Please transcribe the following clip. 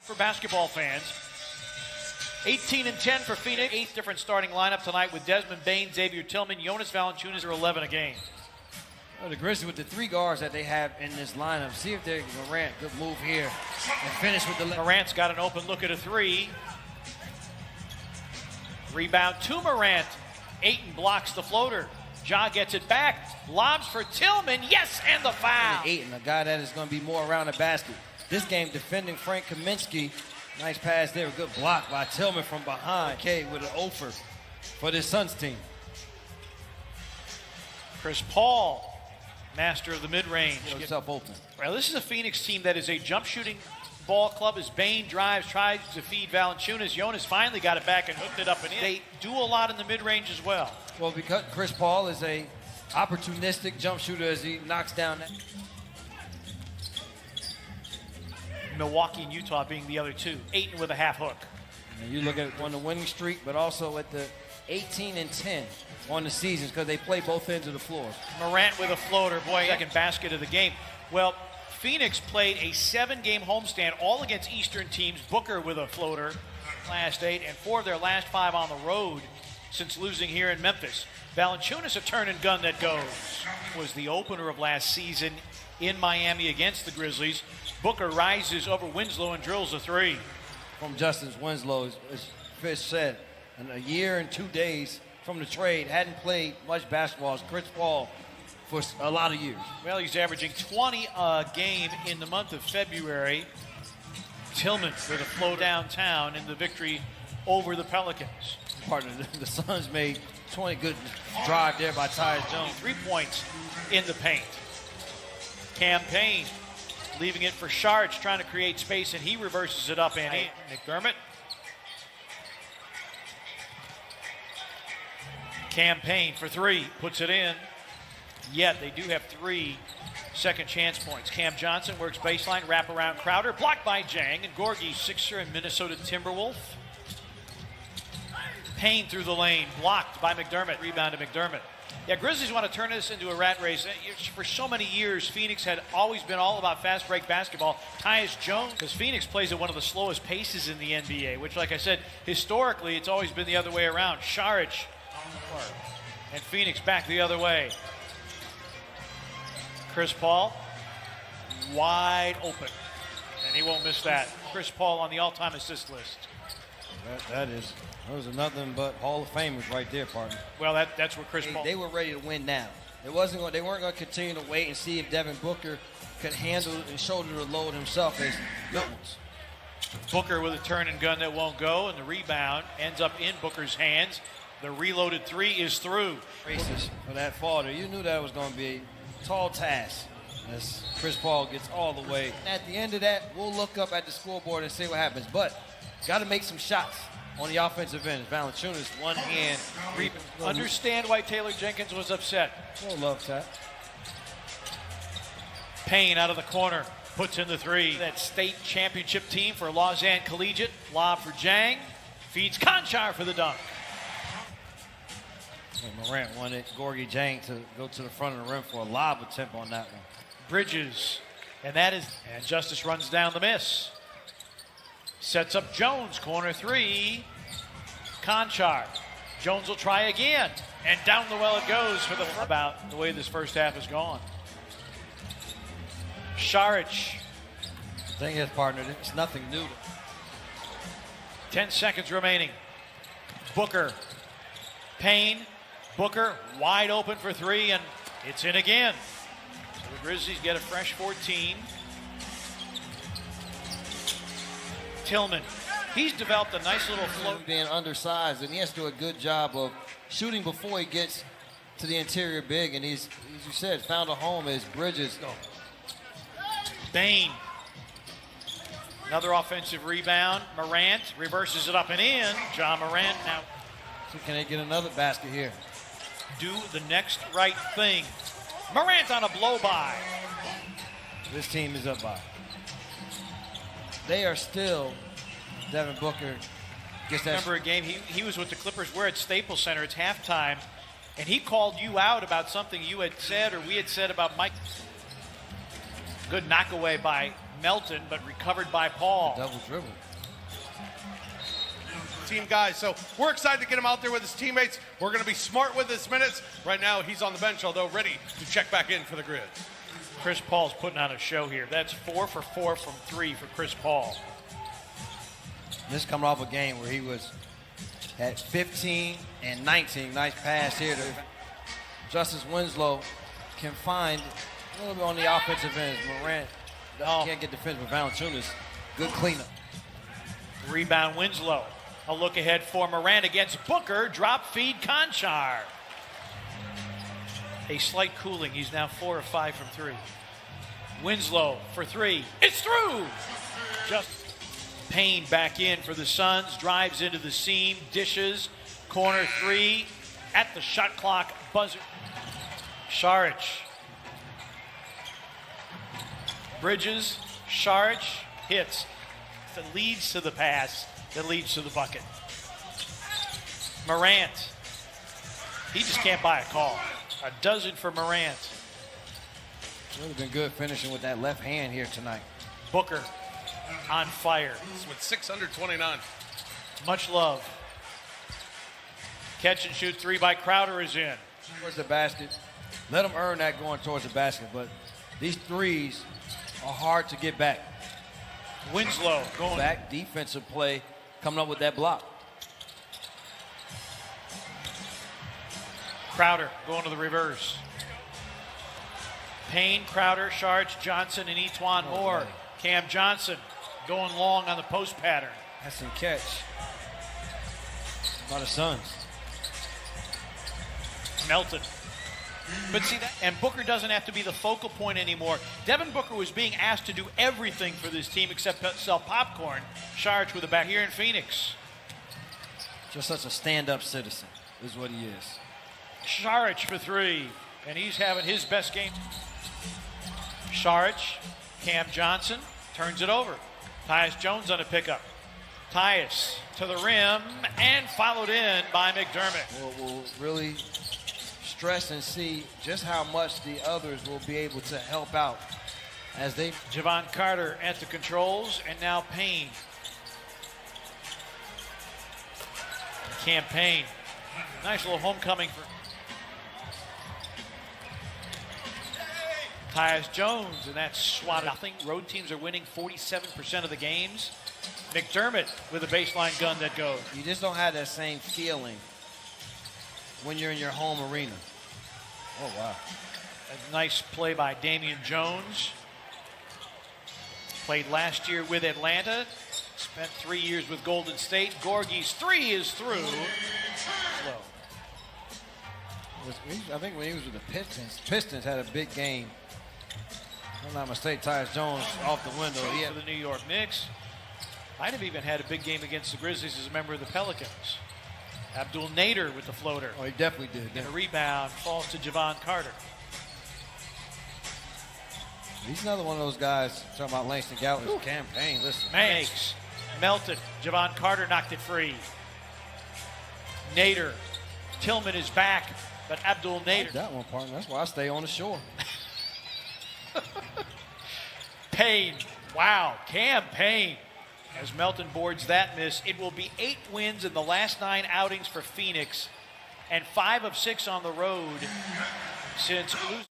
For basketball fans, 18-10 for Phoenix. 8th different starting lineup tonight with Desmond Bane, Xavier Tillman, Jonas Valanciunas are 11 a game. Well, the Grizzlies with the 3 guards that they have in this lineup. See if they're Morant, good move here, and finish with the. Morant's got an open look at a 3. Rebound to Morant. Ayton blocks the floater. Ja gets it back. Lobs for Tillman. Yes, and the foul. Ayton, a guy that is going to be more around the basket. This game defending Frank Kaminsky. Nice pass there. Good block by Tillman from behind. K with an offer for this Suns team. Chris Paul, master of the mid-range. Get himself open. Well, this is a Phoenix team that is a jump shooting ball club. As Bane drives, tries to feed Valanciunas. Jonas finally got it back and hooked it up and in. They do a lot in the mid-range as well. Well, because Chris Paul is a opportunistic jump shooter as he knocks down that. Milwaukee and Utah being the other two. Ayton with a half hook. And you look at on the winning streak, but also at the 18-10 on the season because they play both ends of the floor. Morant with a floater. Boy, second basket of the game. Well, Phoenix played a 7-game homestand all against Eastern teams. Booker with a floater last 8 and 4 of their last 5 on the road since losing here in Memphis. Valanciunas, a turn and gun that goes. Was the opener of last season in Miami against the Grizzlies. Booker rises over Winslow and drills a 3. From Justice Winslow, as Fish said, in a year and 2 days from the trade, hadn't played much basketball as Chris Paul for a lot of years. Well, he's averaging 20 a game in the month of February. Tillman with a flow downtown in the victory over the Pelicans. Partner, the Suns made 20 good drive there by Tyus Jones. 3 points in the paint. Campaign leaving it for Shards, trying to create space, and he reverses it up and in. McDermott. Campaign for 3, puts it in. Yet they do have 3 second chance points. Cam Johnson works baseline, wrap around Crowder, blocked by Jang, and Gorgie, Sixer and Minnesota Timberwolf. Payne through the lane, blocked by McDermott. Rebound to McDermott. Yeah, Grizzlies want to turn this into a rat race. For so many years, Phoenix had always been all about fast break basketball. Tyus Jones, because Phoenix plays at one of the slowest paces in the NBA, which, like I said, historically, it's always been the other way around. Saric and Phoenix back the other way. Chris Paul, wide open, and he won't miss that. Chris Paul on the all-time assist list. Those are nothing but Hall of Famers right there, partner. Well, that's where Chris Paul. They were ready to win now. They weren't going to continue to wait and see if Devin Booker could handle and shoulder the load himself as good ones. Booker with a turn and gun that won't go, and the rebound ends up in Booker's hands. The reloaded 3 is through. Races for that fall there. You knew that was going to be a tall task as Chris Paul gets all the way. At the end of that, we'll look up at the scoreboard and see what happens. But got to make some shots on the offensive end. Valanciunas, one hand. Understand why Taylor Jenkins was upset. Oh, love that. Payne out of the corner, puts in the 3. That state championship team for Lausanne Collegiate. Lob for Jang. Feeds Conchar for the dunk. And Morant wanted Gorgie Jang to go to the front of the rim for a lob attempt on that one. Bridges, and Justice runs down the miss. Sets up Jones, corner 3. Conchar. Jones will try again, and down the well it goes for the about the way this first half has gone. Saric. The thing is, partner, it's nothing new. 10 seconds remaining. Booker. Payne. Booker wide open for 3, and it's in again. So the Grizzlies get a fresh 14. Tillman. He's developed a nice little float. Being undersized, and he has to do a good job of shooting before he gets to the interior big, and he's, as you said, found a home as Bridges. Bane. Another offensive rebound. Morant reverses it up and in. John Morant now. So can they get another basket here? Do the next right thing. Morant on a blow-by. This team is up by. They are still, Devin Booker gets that. Remember a game, he was with the Clippers. We're at Staples Center. It's halftime. And he called you out about something you had said or we had said about Mike. Good knock away by Melton, but recovered by Paul. Double dribble. Team guys. So we're excited to get him out there with his teammates. We're going to be smart with his minutes. Right now, he's on the bench, although ready to check back in for the Grizz. Chris Paul's putting on a show here. That's 4 for 4 from 3 for Chris Paul. This coming off a game where he was at 15 and 19. Nice pass here to Justice Winslow. Can find a little bit on the offensive end. Morant can't get defense, but Valanciunas, good cleanup. Rebound Winslow. A look ahead for Morant against Booker. Drop feed Conchar. A slight cooling. He's now 4 of 5 from 3. Winslow for 3. It's through! Just Payne back in for the Suns. Drives into the seam. Dishes. Corner 3. At the shot clock buzzer. Saric. Bridges. Saric hits. That leads to the pass. That leads to the bucket. Morant. He just can't buy a call. A dozen for Morant. Really been good finishing with that left hand here tonight. Booker on fire. With 629. Much love. Catch and shoot 3 by Crowder is in. Towards the basket. Let him earn that going towards the basket, but these threes are hard to get back. Winslow going back. Defensive play coming up with that block. Crowder going to the reverse. Payne, Crowder, Sharch, Johnson, and Etuan Moore. Right. Cam Johnson going long on the post pattern. That's some catch by the Suns. Melton. But see that, and Booker doesn't have to be the focal point anymore. Devin Booker was being asked to do everything for this team except sell popcorn. Sharch with a back here in Phoenix. Just such a stand-up citizen is what he is. Saric for 3, and he's having his best game. Saric, Cam Johnson turns it over. Tyus Jones on a pickup. Tyus to the rim and followed in by McDermott. We'll really stress and see just how much the others will be able to help out as they. Javon Carter at the controls, and now Payne. Campaign. Nice little homecoming for Tyus Jones, and that's swatted. Nothing. Road teams are winning 47% of the games. McDermott with a baseline gun that goes. You just don't have that same feeling when you're in your home arena. Oh, wow. A nice play by Damian Jones. Played last year with Atlanta. Spent 3 years with Golden State. Gorgie's 3 is through. Slow. I think when he was with the Pistons had a big game. If I'm not mistaken, Tyus Jones off the window. He had the New York Knicks. Might have even had a big game against the Grizzlies as a member of the Pelicans. Abdul Nader with the floater. Oh, he definitely did. And a rebound falls to Javon Carter. He's another one of those guys talking about Langston Gallagher's campaign. Listen. Makes. Melton. Javon Carter knocked it free. Nader. Tillman is back, but Abdul Nader. Like that one, partner. That's why I stay on the shore. Payne. Wow. Cam Payne. As Melton boards that miss, it will be 8 wins in the last 9 outings for Phoenix and 5 of 6 on the road since losing.